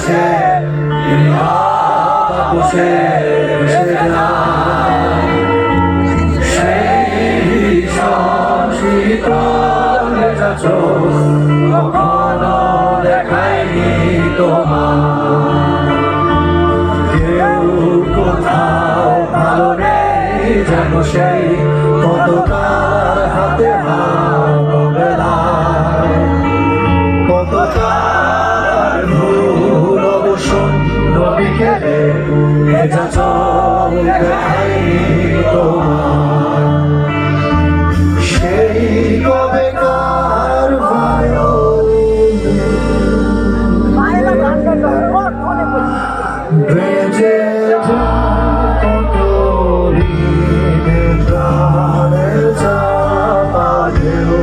বাতাসে বাতাসে ভেসে যায় সেই শীতল ভেজা চোখ কখনো দেখায়নি তোমার কেউ কোথাও ভালো নেই যেন সেই কতকাল হাতে হাত বেলায় কতকাল ভুল অবসন্ন বিকেলে ভেজা চোখ দেখায়নি তোমার সেই কবেকার বেজে কত প্রাণের চাপা ঢেউ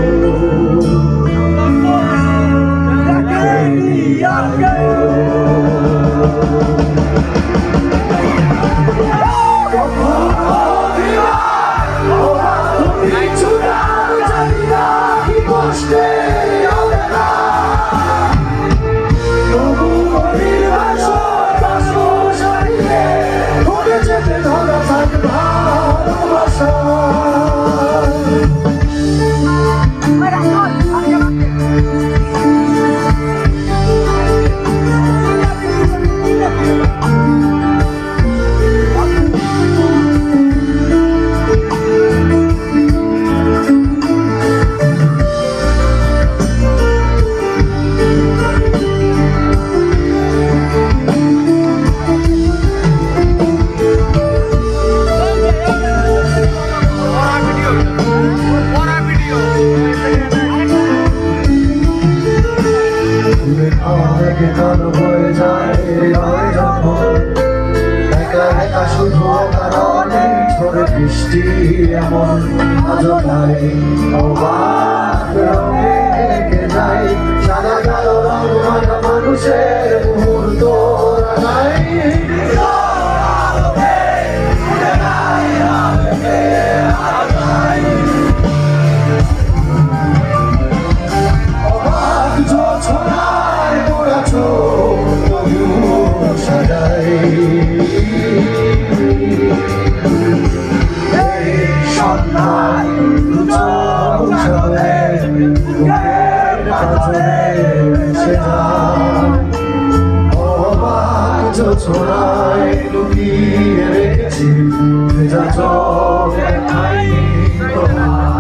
গান হয়ে যায় হৃদয় যখন একা একা শুধু কারণে ঝরে বৃষ্টি এমন আজনায় অবাক রঙে এঁকে যায় সাদা কালো রং মাখা মানুষের মুহূর্ত রাঙায় ছোড়ায় লুকিয়ে রেখেছি ভেজা চোখ দেখায়নি তোমার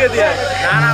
দিয়ে না না